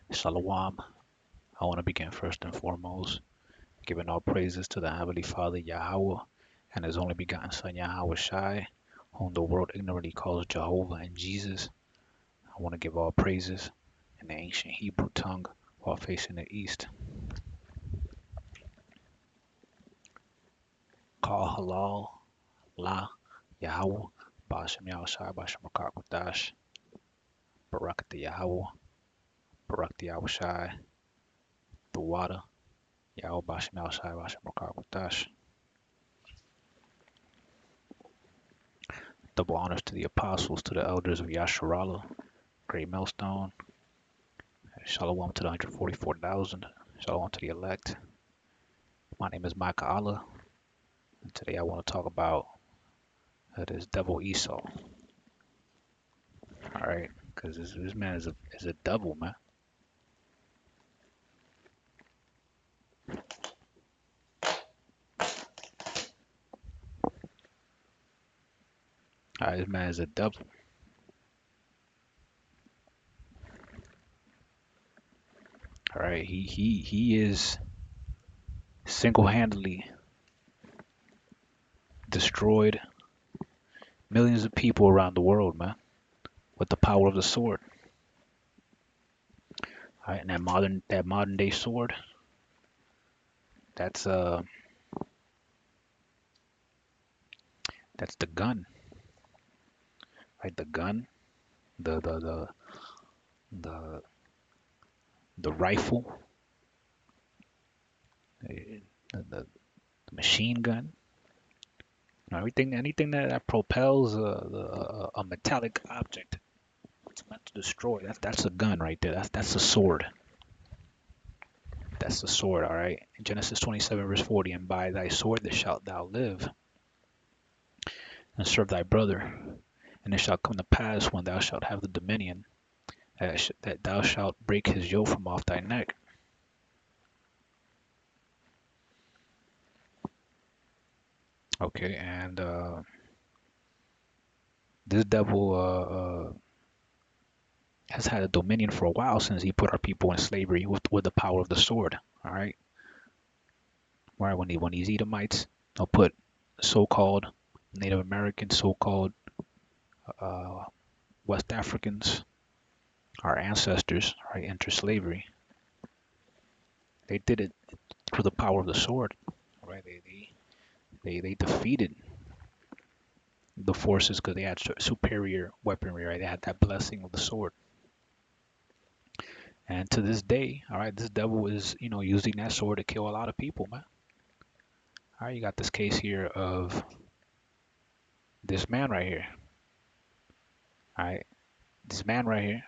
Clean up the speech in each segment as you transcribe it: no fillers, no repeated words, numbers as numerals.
Shalom. I want to begin first and foremost, giving all praises to the Heavenly Father Yahweh and His only begotten Son Yahweh Shai, whom the world ignorantly calls Jehovah and Jesus. I want to give all praises in the ancient Hebrew tongue while facing the east. Call halal, la, Yahweh, Ba'ashem Yahweh Shai, Ba'ashem Rakakwadash, Barak the Yahweh, Barak the Yahweh Shai, the water, Yahweh Ba'ashem Yahweh Shai, Ba'ashem Rakakwadash. Double honors to the apostles, to the elders of Yasharala, Greatmillstone. Shalom to the 144,000. Shalom to the elect. My name is Micah Allah, and today I want to talk about this devil Esau. All right, because this man is a devil, man. All right, this man is a devil. All right, he is single-handedly destroyed millions of people around the world, man, with the power of the sword. All right, and that modern day sword, that's the gun, right? The gun, the the the the the rifle, the machine gun, anything that propels a metallic object, it's meant to destroy. That's a gun right there. That's a sword. That's the sword, all right. In Genesis 27 verse 40, and by thy sword thou shalt thou live, and serve thy brother. And it shall come to pass when thou shalt have the dominion, that thou shalt break his yoke from off thy neck. Okay, and this devil has had a dominion for a while since he put our people in slavery with the power of the sword. All right, right when these Edomites, they'll put so-called Native Americans, so-called uh, West Africans, our ancestors, right, enter slavery. They did it through the power of the sword. Right, they defeated the forces because they had superior weaponry. Right, they had that blessing of the sword. And to this day, all right, this devil is, using that sword to kill a lot of people, man. All right, you got this case here of this man right here. All right, this man right here.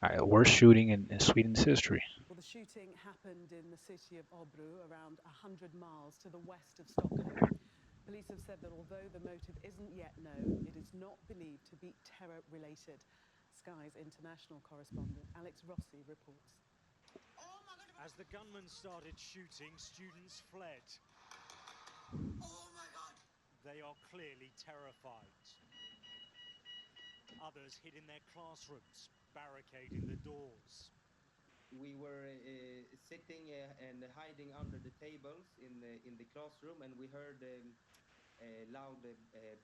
All right, worst shooting in Sweden's history. Well, the shooting happened in the city of Obro, around 100 miles to the west of Stockholm. Police have said that although the motive isn't yet known, it is not believed to be terror-related. Sky's international correspondent Alex Rossi reports. As the gunman started shooting, students fled. Oh my God! They are clearly terrified. Others hid in their classrooms, barricading the doors. We were sitting and hiding under the tables in the classroom, and we heard loud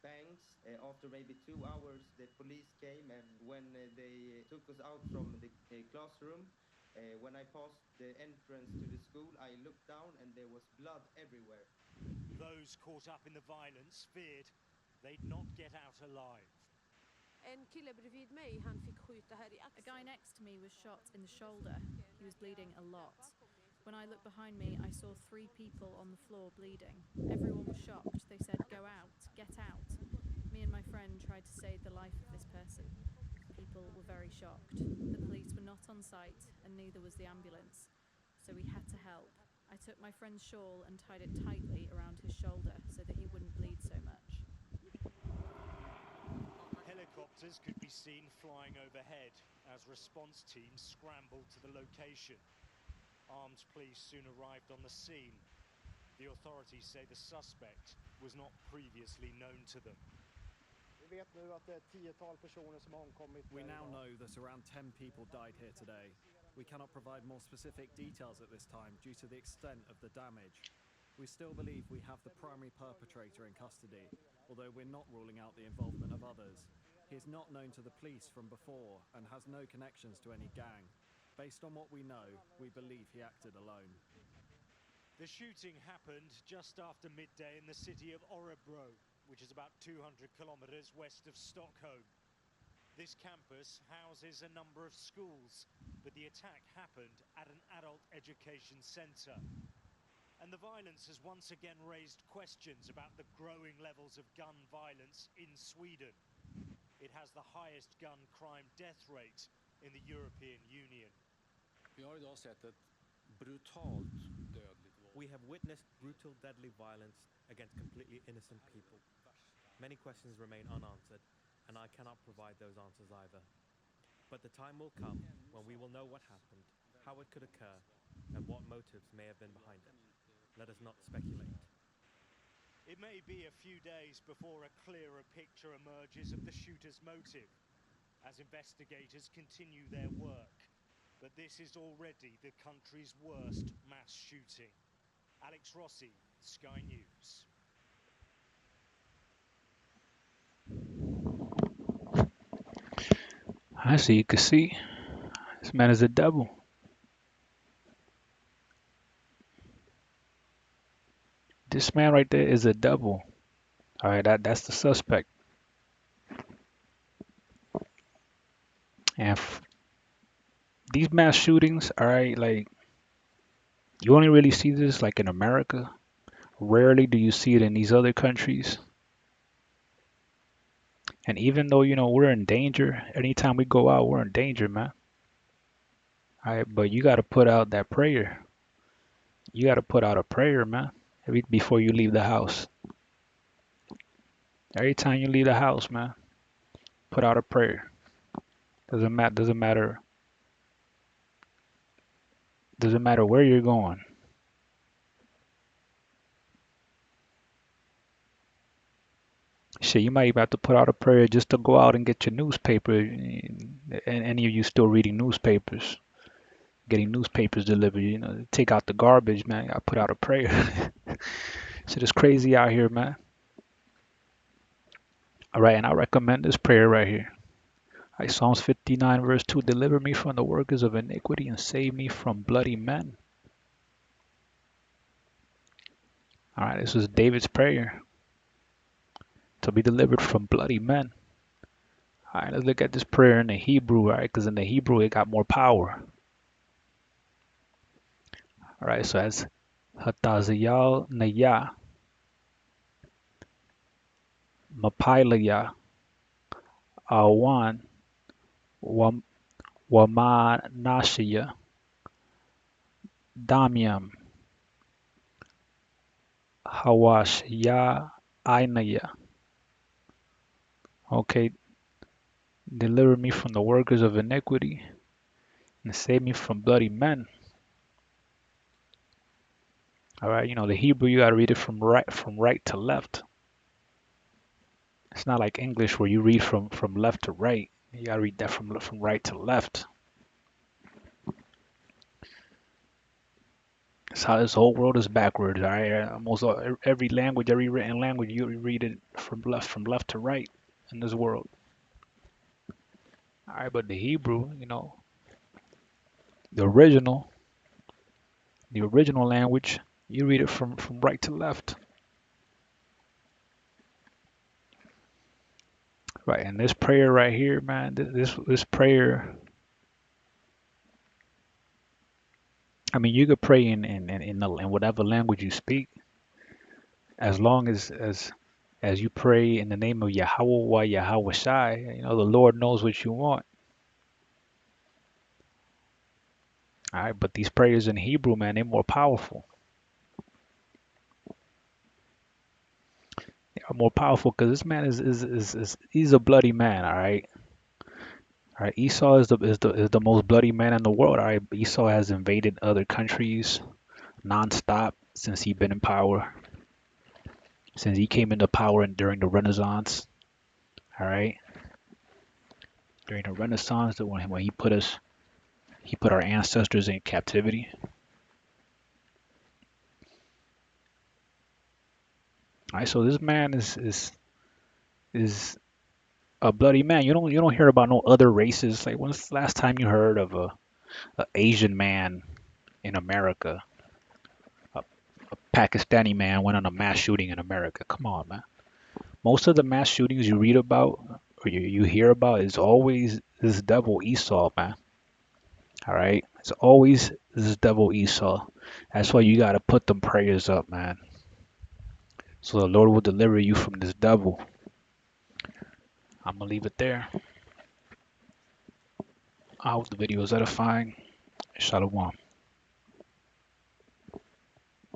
bangs. After maybe 2 hours, the police came, and when they took us out from the classroom, when I passed the entrance to the school, I looked down, and there was blood everywhere. Those caught up in the violence feared they'd not get out alive. A guy next to me was shot in the shoulder. He was bleeding a lot. When I looked behind me, I saw 3 people on the floor bleeding. Everyone was shocked. They said, "Go out, get out." Me and my friend tried to save the life of this person. People were very shocked. The police were not on site, and neither was the ambulance. So we had to help. I took my friend's shawl and tied it tightly around his shoulder so that he wouldn't bleed so much. Helicopters could be seen flying overhead as response teams scrambled to the location. Armed police soon arrived on the scene. The authorities say the suspect was not previously known to them. We now know that around 10 people died here today. We cannot provide more specific details at this time due to the extent of the damage. We still believe we have the primary perpetrator in custody, although we're not ruling out the involvement of others. He is not known to the police from before and has no connections to any gang. Based on what we know, we believe he acted alone. The shooting happened just after midday in the city of Örebro, which is about 200 kilometers west of Stockholm. This campus houses a number of schools, but the attack happened at an adult education center. And the violence has once again raised questions about the growing levels of gun violence in Sweden. It has the highest gun crime death rate in the European Union. We have witnessed brutal, deadly violence against completely innocent people. Many questions remain unanswered, and I cannot provide those answers either. But the time will come when we will know what happened, how it could occur, and what motives may have been behind it. Let us not speculate. It may be a few days before a clearer picture emerges of the shooter's motive, as investigators continue their work. But this is already the country's worst mass shooting. Alex Rossi, Sky News. So you can see, this man is a devil. This man right there is a devil. All right, that's the suspect. And these mass shootings, all right, like you only really see this like in America. Rarely do you see it in these other countries. And even though, we're in danger, anytime we go out, we're in danger, man. All right, but you got to put out that prayer. You got to put out a prayer, man, before you leave the house. Every time you leave the house, man, put out a prayer. Doesn't matter where you're going. Shit, you might even have to put out a prayer just to go out and get your newspaper. And any of you still reading newspapers, getting newspapers delivered, take out the garbage, man. I put out a prayer. Shit is crazy out here, man. All right, and I recommend this prayer right here. All right, Psalms 59 verse 2, deliver me from the workers of iniquity and save me from bloody men. All right, this is David's prayer, to be delivered from bloody men. All right, let's look at this prayer in the Hebrew, right? Because in the Hebrew, it got more power. All right, so that's Hataziyal Naya, Mapailaya, Awan, Wamanashia, Damiam, Hawashya Ainaya. Okay, deliver me from the workers of iniquity and save me from bloody men. All right, the Hebrew, you got to read it from right to left. It's not like English where you read from left to right. You got to read that from right to left. That's how this whole world is backwards. All right, almost every language, every written language, you read it from left to right in this world. All right, but the Hebrew, the original language, you read it from right to left. Right, and this prayer right here, man, this prayer, I mean, you could pray in whatever language you speak, as long as you pray in the name of Yahweh Yahweh Shai, the Lord knows what you want. All right, but these prayers in Hebrew, man, they're more powerful. They are more powerful because this man he's a bloody man. All right. All right, Esau is the most bloody man in the world. All right, Esau has invaded other countries nonstop since he's been in power. Since he came into power and during the Renaissance. All right, during the Renaissance, when he put our ancestors in captivity. All right, so this man is a bloody man. You don't hear about no other races. Like when's the last time you heard of a Asian man in America? A Pakistani man went on a mass shooting in America. Come on, man. Most of the mass shootings you read about or you hear about is always this devil Esau, man. All right, it's always this devil Esau. That's why you gotta put them prayers up, man. So the Lord will deliver you from this devil. I'm gonna leave it there. I hope the video is edifying. Shalom.